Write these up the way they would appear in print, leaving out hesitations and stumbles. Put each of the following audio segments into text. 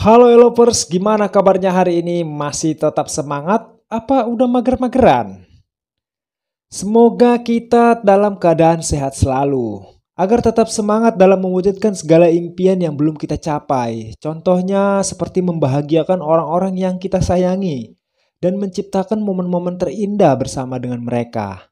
Halo Elopers, gimana kabarnya hari ini? Masih tetap semangat? Apa udah mager-mageran? Semoga kita dalam keadaan sehat selalu, agar tetap semangat dalam mewujudkan segala impian yang belum kita capai. Contohnya seperti membahagiakan orang-orang yang kita sayangi, dan menciptakan momen-momen terindah bersama dengan mereka.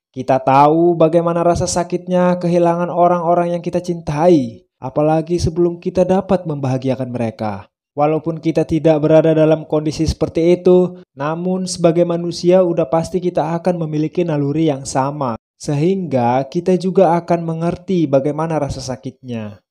Kita tahu bagaimana rasa sakitnya kehilangan orang-orang yang kita cintai, apalagi sebelum kita dapat membahagiakan mereka. Walaupun kita tidak berada dalam kondisi seperti itu, namun sebagai manusia udah pasti kita akan memiliki naluri yang sama, sehingga kita juga akan mengerti bagaimana rasa sakitnya.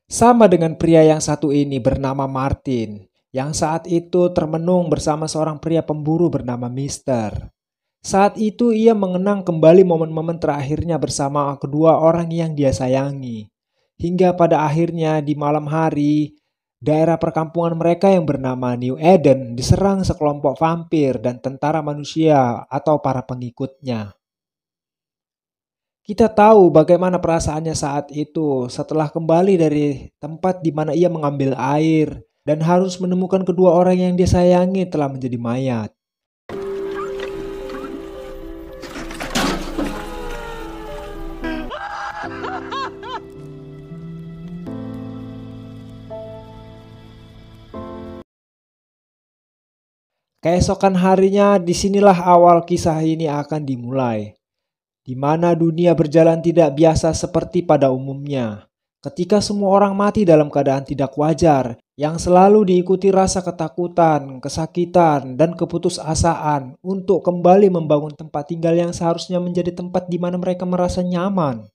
Sama dengan pria yang satu ini bernama Martin, yang saat itu termenung bersama seorang pria pemburu bernama Mister. Saat itu ia mengenang kembali momen-momen terakhirnya bersama kedua orang yang dia sayangi. Hingga pada akhirnya di malam hari, daerah perkampungan mereka yang bernama New Eden diserang sekelompok vampir dan tentara manusia atau para pengikutnya. Kita tahu bagaimana perasaannya saat itu setelah kembali dari tempat di mana ia mengambil air dan harus menemukan kedua orang yang dia sayangi telah menjadi mayat. Keesokan harinya, disinilah awal kisah ini akan dimulai, di mana dunia berjalan tidak biasa seperti pada umumnya. Ketika semua orang mati dalam keadaan tidak wajar, yang selalu diikuti rasa ketakutan, kesakitan, dan keputusasaan untuk kembali membangun tempat tinggal yang seharusnya menjadi tempat di mana mereka merasa nyaman.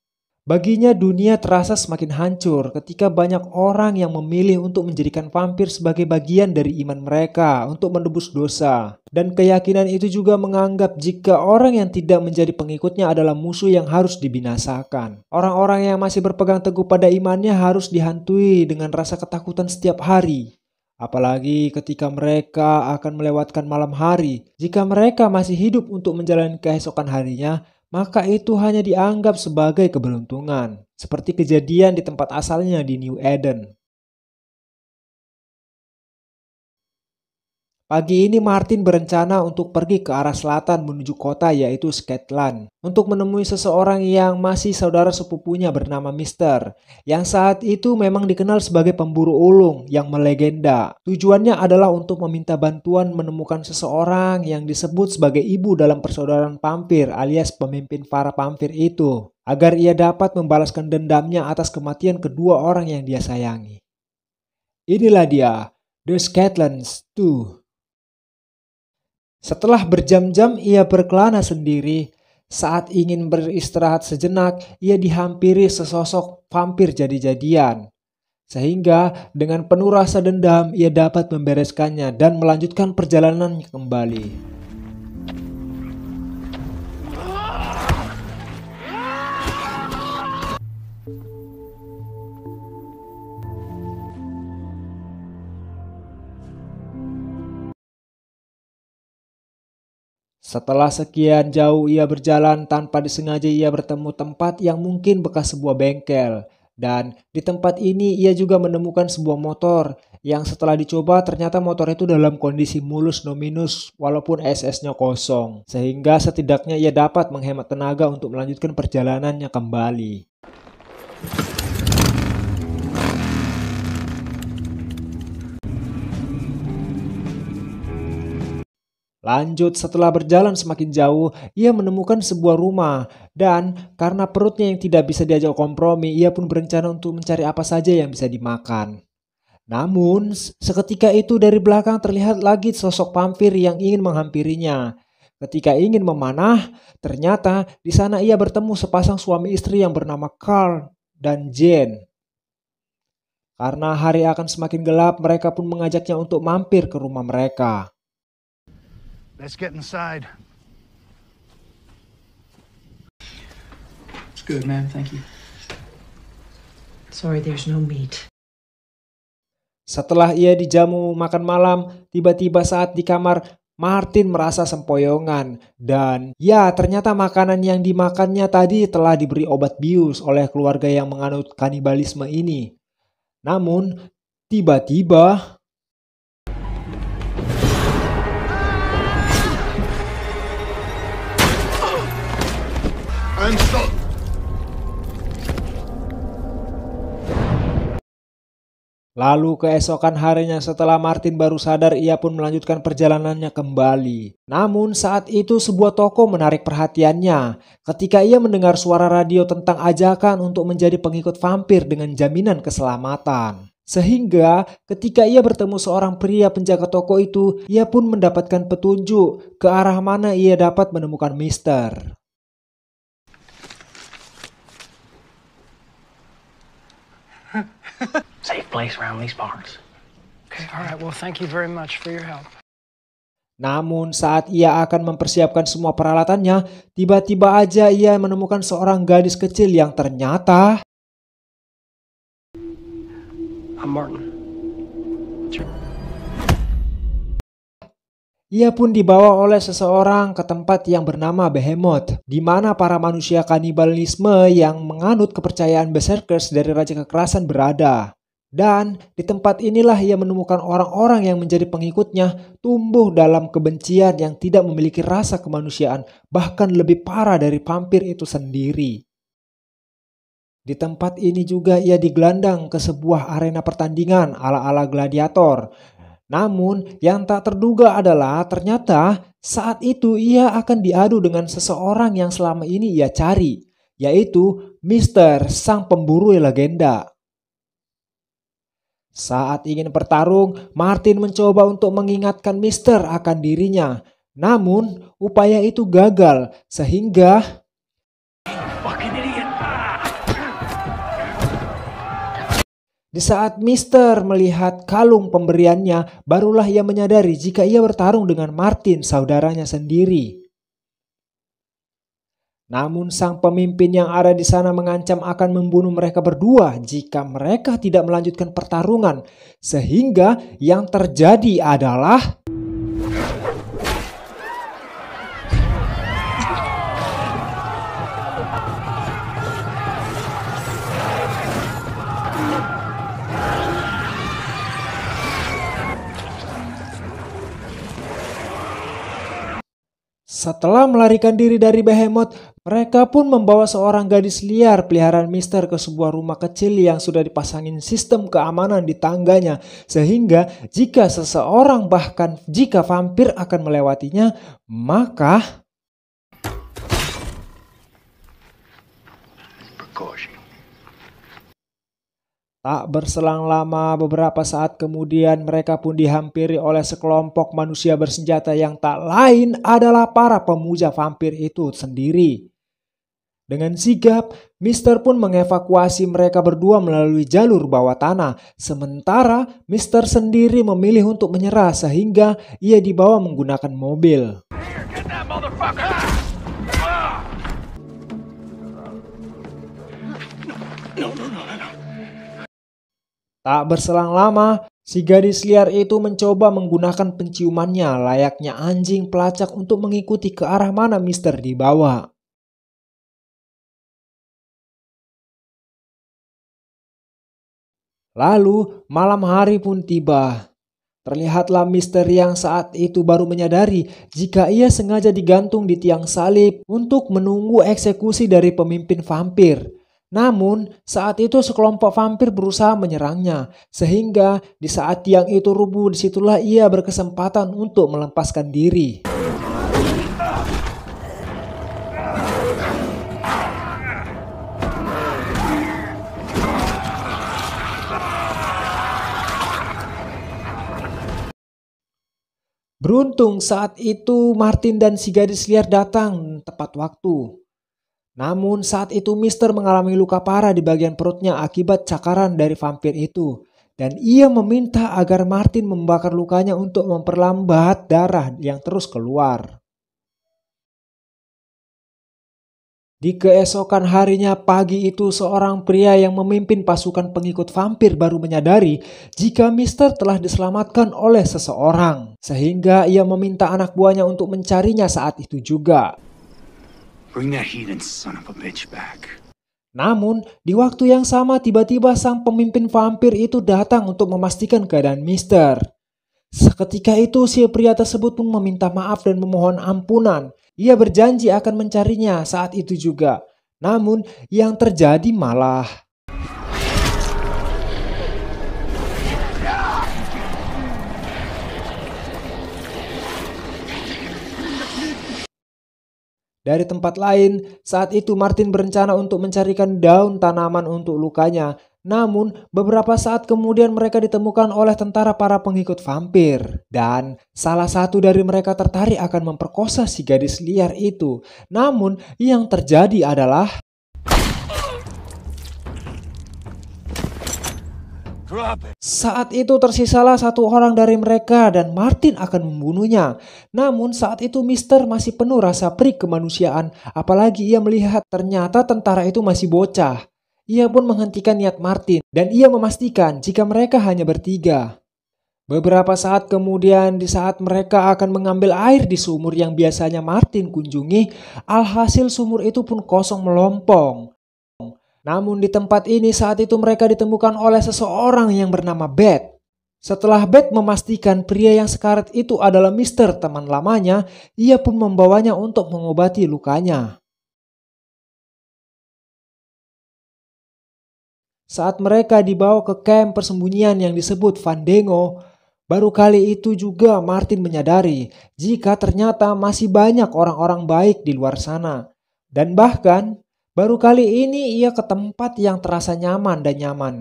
Baginya dunia terasa semakin hancur ketika banyak orang yang memilih untuk menjadikan vampir sebagai bagian dari iman mereka untuk menebus dosa. Dan keyakinan itu juga menganggap jika orang yang tidak menjadi pengikutnya adalah musuh yang harus dibinasakan. Orang-orang yang masih berpegang teguh pada imannya harus dihantui dengan rasa ketakutan setiap hari. Apalagi ketika mereka akan melewatkan malam hari. Jika mereka masih hidup untuk menjalani keesokan harinya, maka itu hanya dianggap sebagai keberuntungan, seperti kejadian di tempat asalnya di New Eden. Pagi ini Martin berencana untuk pergi ke arah selatan menuju kota yaitu Scotland untuk menemui seseorang yang masih saudara sepupunya bernama Mister, yang saat itu memang dikenal sebagai pemburu ulung yang melegenda. Tujuannya adalah untuk meminta bantuan menemukan seseorang yang disebut sebagai ibu dalam persaudaraan vampir alias pemimpin para vampir itu, agar ia dapat membalaskan dendamnya atas kematian kedua orang yang dia sayangi. Inilah dia, The Scotlands 2. Setelah berjam-jam ia berkelana sendiri, saat ingin beristirahat sejenak, ia dihampiri sesosok vampir jadi-jadian. Sehingga dengan penuh rasa dendam ia dapat membereskannya dan melanjutkan perjalanannya kembali. Setelah sekian jauh ia berjalan, tanpa disengaja ia bertemu tempat yang mungkin bekas sebuah bengkel. Dan di tempat ini ia juga menemukan sebuah motor yang setelah dicoba ternyata motor itu dalam kondisi mulus no minus walaupun SS-nya kosong. Sehingga setidaknya ia dapat menghemat tenaga untuk melanjutkan perjalanannya kembali. Lanjut, setelah berjalan semakin jauh, ia menemukan sebuah rumah dan karena perutnya yang tidak bisa diajak kompromi, ia pun berencana untuk mencari apa saja yang bisa dimakan. Namun, seketika itu dari belakang terlihat lagi sosok vampir yang ingin menghampirinya. Ketika ingin memanah, ternyata di sana ia bertemu sepasang suami istri yang bernama Carl dan Jane. Karena hari akan semakin gelap, mereka pun mengajaknya untuk mampir ke rumah mereka. Let's get inside. It's good, man. Thank you. Sorry, there's no meat. Setelah ia dijamu makan malam, tiba-tiba saat di kamar, Martin merasa sempoyongan. Dan ya, ternyata makanan yang dimakannya tadi telah diberi obat bius oleh keluarga yang menganut kanibalisme ini. Namun, Tiba-tiba, lalu keesokan harinya setelah Martin baru sadar, ia pun melanjutkan perjalanannya kembali. Namun saat itu sebuah toko menarik perhatiannya ketika ia mendengar suara radio tentang ajakan untuk menjadi pengikut vampir dengan jaminan keselamatan. Sehingga ketika ia bertemu seorang pria penjaga toko itu, ia pun mendapatkan petunjuk ke arah mana ia dapat menemukan Mister. Safe place around these parts. Okay, all right. Well, thank you very much for your help. Namun saat ia akan mempersiapkan semua peralatannya, tiba-tiba aja ia menemukan seorang gadis kecil yang ternyata... I'm Martin. Ia pun dibawa oleh seseorang ke tempat yang bernama Behemoth, di mana para manusia kanibalisme yang menganut kepercayaan Berserkers dari Raja Kekerasan berada. Dan di tempat inilah ia menemukan orang-orang yang menjadi pengikutnya tumbuh dalam kebencian yang tidak memiliki rasa kemanusiaan, bahkan lebih parah dari vampir itu sendiri. Di tempat ini juga ia digelandang ke sebuah arena pertandingan ala-ala gladiator. Namun yang tak terduga adalah ternyata saat itu ia akan diadu dengan seseorang yang selama ini ia cari, yaitu Mister, sang pemburu legenda. Saat ingin bertarung, Martin mencoba untuk mengingatkan Mister akan dirinya. Namun upaya itu gagal sehingga... Di saat Mister melihat kalung pemberiannya, barulah ia menyadari jika ia bertarung dengan Martin, saudaranya sendiri. Namun sang pemimpin yang ada di sana mengancam akan membunuh mereka berdua jika mereka tidak melanjutkan pertarungan. Sehingga yang terjadi adalah... Setelah melarikan diri dari Behemoth, mereka pun membawa seorang gadis liar peliharaan Mister ke sebuah rumah kecil yang sudah dipasangin sistem keamanan di tangganya. Sehingga jika seseorang bahkan jika vampir akan melewatinya, maka... Tak berselang lama, beberapa saat kemudian mereka pun dihampiri oleh sekelompok manusia bersenjata yang tak lain adalah para pemuja vampir itu sendiri. Dengan sigap, Mister pun mengevakuasi mereka berdua melalui jalur bawah tanah. Sementara Mister sendiri memilih untuk menyerah sehingga ia dibawa menggunakan mobil. Tak berselang lama, si gadis liar itu mencoba menggunakan penciumannya layaknya anjing pelacak untuk mengikuti ke arah mana Mister dibawa. Lalu malam hari pun tiba. Terlihatlah Mister yang saat itu baru menyadari jika ia sengaja digantung di tiang salib untuk menunggu eksekusi dari pemimpin vampir. Namun saat itu sekelompok vampir berusaha menyerangnya, sehingga di saat tiang itu rubuh disitulah ia berkesempatan untuk melepaskan diri. Beruntung saat itu Martin dan si gadis liar datang tepat waktu. Namun saat itu Mister mengalami luka parah di bagian perutnya akibat cakaran dari vampir itu. Dan ia meminta agar Martin membakar lukanya untuk memperlambat darah yang terus keluar. Di keesokan harinya pagi itu seorang pria yang memimpin pasukan pengikut vampir baru menyadari jika Mister telah diselamatkan oleh seseorang. Sehingga ia meminta anak buahnya untuk mencarinya saat itu juga. Bring that heathen son of a bitch back. Namun, di waktu yang sama tiba-tiba sang pemimpin vampir itu datang untuk memastikan keadaan Mister. Seketika itu si pria tersebut pun meminta maaf dan memohon ampunan. Ia berjanji akan mencarinya saat itu juga. Namun yang terjadi malah dari tempat lain. Saat itu Martin berencana untuk mencarikan daun tanaman untuk lukanya. Namun beberapa saat kemudian mereka ditemukan oleh tentara para pengikut vampir. Dan salah satu dari mereka tertarik akan memperkosa si gadis liar itu. Namun yang terjadi adalah saat itu tersisalah satu orang dari mereka dan Martin akan membunuhnya. Namun saat itu Mister masih penuh rasa perih kemanusiaan, apalagi ia melihat ternyata tentara itu masih bocah. Ia pun menghentikan niat Martin dan ia memastikan jika mereka hanya bertiga. Beberapa saat kemudian di saat mereka akan mengambil air di sumur yang biasanya Martin kunjungi, alhasil sumur itu pun kosong melompong. Namun di tempat ini saat itu mereka ditemukan oleh seseorang yang bernama Beth. Setelah Beth memastikan pria yang sekarat itu adalah Mister teman lamanya, ia pun membawanya untuk mengobati lukanya. Saat mereka dibawa ke kamp persembunyian yang disebut Fandango, baru kali itu juga Martin menyadari jika ternyata masih banyak orang-orang baik di luar sana. Dan bahkan baru kali ini ia ke tempat yang terasa nyaman dan nyaman.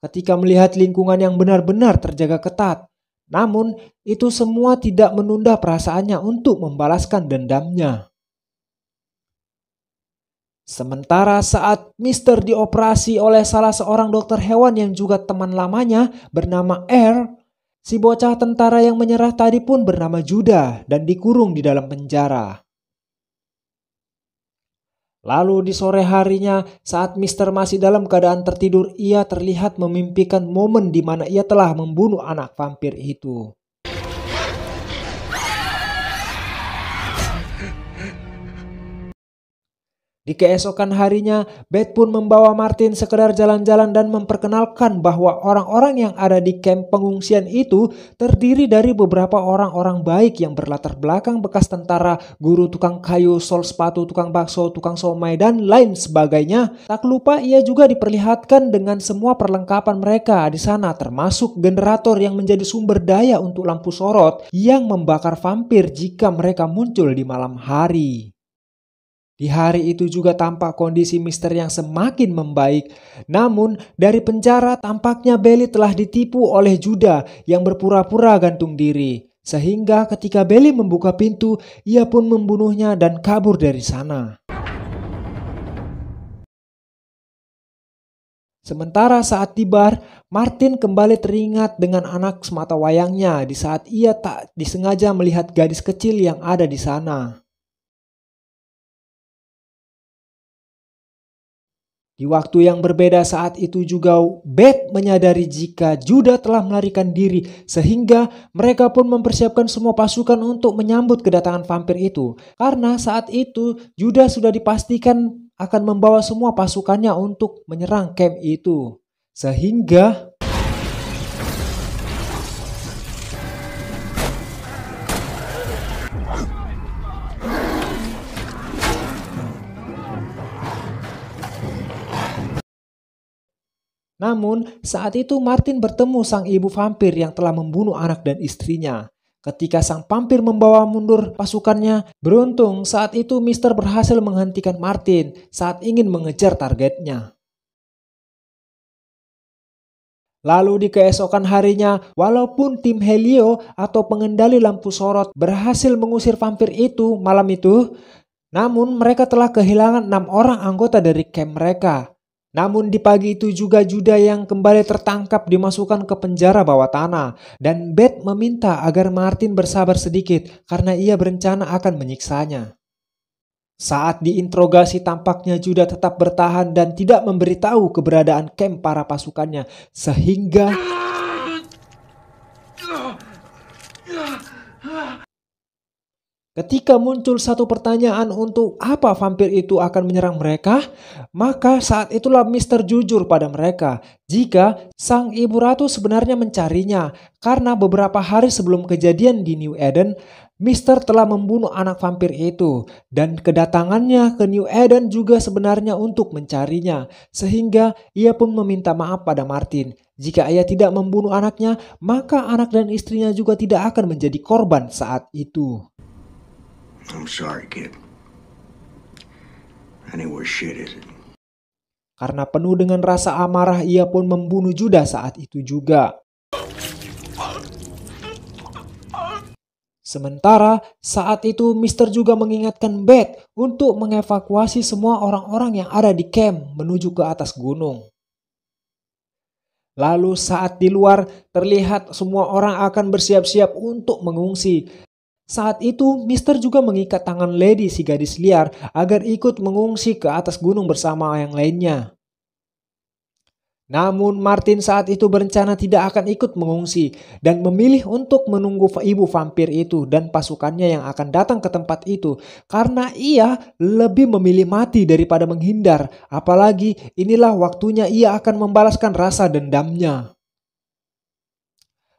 Ketika melihat lingkungan yang benar-benar terjaga ketat. Namun itu semua tidak menunda perasaannya untuk membalaskan dendamnya. Sementara saat Mister dioperasi oleh salah seorang dokter hewan yang juga teman lamanya bernama Air, si bocah tentara yang menyerah tadi pun bernama Judah dan dikurung di dalam penjara. Lalu di sore harinya saat Mister masih dalam keadaan tertidur, ia terlihat memimpikan momen di mana ia telah membunuh anak vampir itu. Di keesokan harinya, Beth pun membawa Martin sekedar jalan-jalan dan memperkenalkan bahwa orang-orang yang ada di kamp pengungsian itu terdiri dari beberapa orang-orang baik yang berlatar belakang bekas tentara, guru tukang kayu, sol sepatu, tukang bakso, tukang somai, dan lain sebagainya. Tak lupa ia juga diperlihatkan dengan semua perlengkapan mereka di sana, termasuk generator yang menjadi sumber daya untuk lampu sorot yang membakar vampir jika mereka muncul di malam hari. Di hari itu juga tampak kondisi Mister yang semakin membaik. Namun dari penjara tampaknya Belly telah ditipu oleh Judah yang berpura-pura gantung diri. Sehingga ketika Belly membuka pintu, ia pun membunuhnya dan kabur dari sana. Sementara saat di bar, Martin kembali teringat dengan anak sematawayangnya di saat ia tak disengaja melihat gadis kecil yang ada di sana. Di waktu yang berbeda saat itu juga Beth menyadari jika Judah telah melarikan diri sehingga mereka pun mempersiapkan semua pasukan untuk menyambut kedatangan vampir itu. Karena saat itu Judah sudah dipastikan akan membawa semua pasukannya untuk menyerang camp itu. Sehingga namun saat itu Martin bertemu sang ibu vampir yang telah membunuh anak dan istrinya. Ketika sang vampir membawa mundur pasukannya, beruntung saat itu Mister berhasil menghentikan Martin saat ingin mengejar targetnya. Lalu di keesokan harinya, walaupun tim Helio atau pengendali lampu sorot berhasil mengusir vampir itu malam itu, namun mereka telah kehilangan 6 orang anggota dari camp mereka. Namun di pagi itu juga Judah yang kembali tertangkap dimasukkan ke penjara bawah tanah dan Beth meminta agar Martin bersabar sedikit karena ia berencana akan menyiksanya. Saat diinterogasi tampaknya Judah tetap bertahan dan tidak memberitahu keberadaan camp para pasukannya sehingga Ketika muncul satu pertanyaan untuk apa vampir itu akan menyerang mereka, maka saat itulah Mister jujur pada mereka jika sang ibu ratu sebenarnya mencarinya karena beberapa hari sebelum kejadian di New Eden, Mister telah membunuh anak vampir itu dan kedatangannya ke New Eden juga sebenarnya untuk mencarinya, sehingga ia pun meminta maaf pada Martin. Jika ia tidak membunuh anaknya, maka anak dan istrinya juga tidak akan menjadi korban saat itu. I'm sorry, kid. Anywhere shit is it? Karena penuh dengan rasa amarah, ia pun membunuh Judas saat itu juga. Sementara saat itu Mister juga mengingatkan Beth untuk mengevakuasi semua orang-orang yang ada di camp menuju ke atas gunung. Lalu saat di luar terlihat semua orang akan bersiap-siap untuk mengungsi. Saat itu Mister juga mengikat tangan Lady si gadis liar agar ikut mengungsi ke atas gunung bersama yang lainnya. Namun Martin saat itu berencana tidak akan ikut mengungsi dan memilih untuk menunggu ibu vampir itu dan pasukannya yang akan datang ke tempat itu karena ia lebih memilih mati daripada menghindar, apalagi inilah waktunya ia akan membalaskan rasa dendamnya.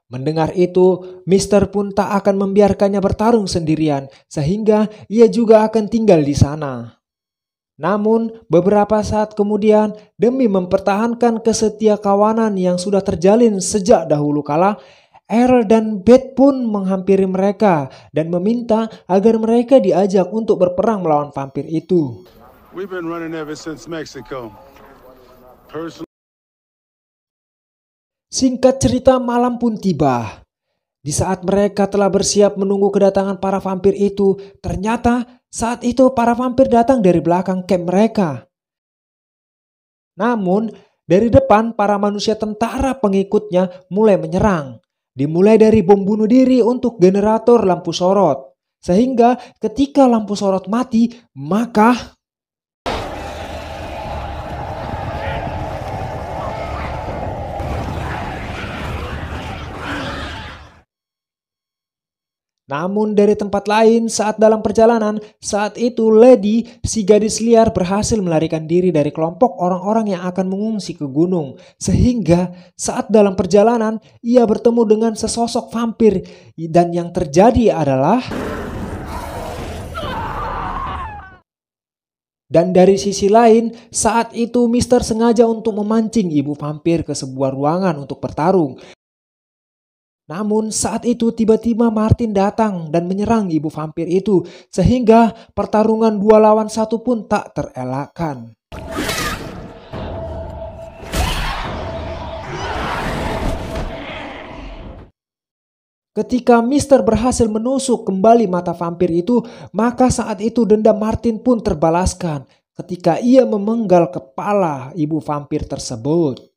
Mendengar itu, Mister pun tak akan membiarkannya bertarung sendirian sehingga ia juga akan tinggal di sana. Namun beberapa saat kemudian, demi mempertahankan kesetiakawanan yang sudah terjalin sejak dahulu kala, Earl dan Beth pun menghampiri mereka dan meminta agar mereka diajak untuk berperang melawan vampir itu. We've been running ever since Mexico. Singkat cerita, malam pun tiba. Di saat mereka telah bersiap menunggu kedatangan para vampir itu, ternyata saat itu para vampir datang dari belakang camp mereka. Namun, dari depan para manusia tentara pengikutnya mulai menyerang. Dimulai dari bom bunuh diri untuk generator lampu sorot. Sehingga ketika lampu sorot mati, maka namun dari tempat lain saat dalam perjalanan, saat itu Lady, si gadis liar berhasil melarikan diri dari kelompok orang-orang yang akan mengungsi ke gunung. Sehingga saat dalam perjalanan, ia bertemu dengan sesosok vampir dan yang terjadi adalah... Dan dari sisi lain, saat itu Mister sengaja untuk memancing ibu vampir ke sebuah ruangan untuk bertarung. Namun saat itu tiba-tiba Martin datang dan menyerang ibu vampir itu sehingga pertarungan 2 lawan 1 pun tak terelakkan. Ketika Mister berhasil menusuk kembali mata vampir itu, maka saat itu dendam Martin pun terbalaskan ketika ia memenggal kepala ibu vampir tersebut.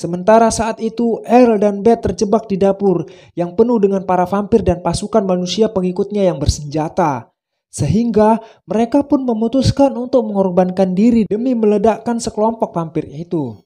Sementara saat itu Earl dan Beth terjebak di dapur yang penuh dengan para vampir dan pasukan manusia pengikutnya yang bersenjata. Sehingga mereka pun memutuskan untuk mengorbankan diri demi meledakkan sekelompok vampir itu.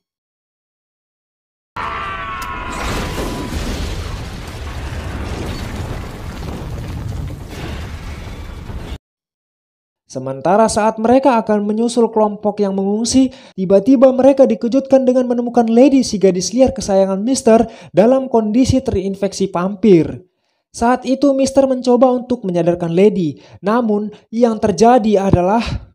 Sementara saat mereka akan menyusul kelompok yang mengungsi, tiba-tiba mereka dikejutkan dengan menemukan Lady si gadis liar kesayangan Mister dalam kondisi terinfeksi vampir. Saat itu Mister mencoba untuk menyadarkan Lady, namun yang terjadi adalah...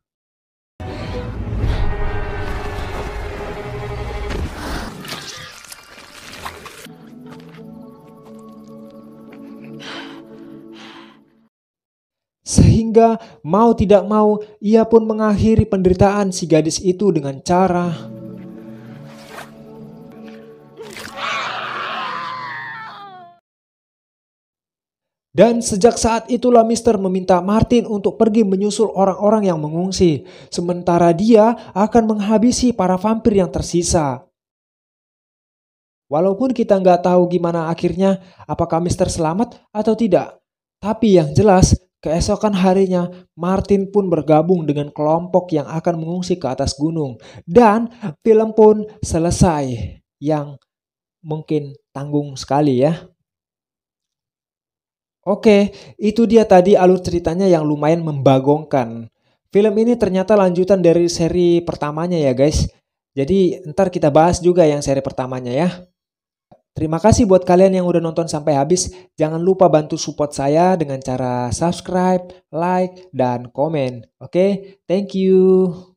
Sehingga mau tidak mau ia pun mengakhiri penderitaan si gadis itu dengan cara dan sejak saat itulah Mister meminta Martin untuk pergi menyusul orang-orang yang mengungsi. Sementara dia akan menghabisi para vampir yang tersisa. Walaupun kita nggak tahu gimana akhirnya, apakah Mister selamat atau tidak. Tapi yang jelas, Keesokan harinya, Martin pun bergabung dengan kelompok yang akan mengungsi ke atas gunung. Dan film pun selesai. Yang mungkin tanggung sekali ya. Oke, itu dia tadi alur ceritanya yang lumayan membagongkan. Film ini ternyata lanjutan dari seri pertamanya ya guys. Jadi ntar kita bahas juga yang seri pertamanya ya. Terima kasih buat kalian yang udah nonton sampai habis. Jangan lupa bantu support saya dengan cara subscribe, like, dan komen. Oke, thank you.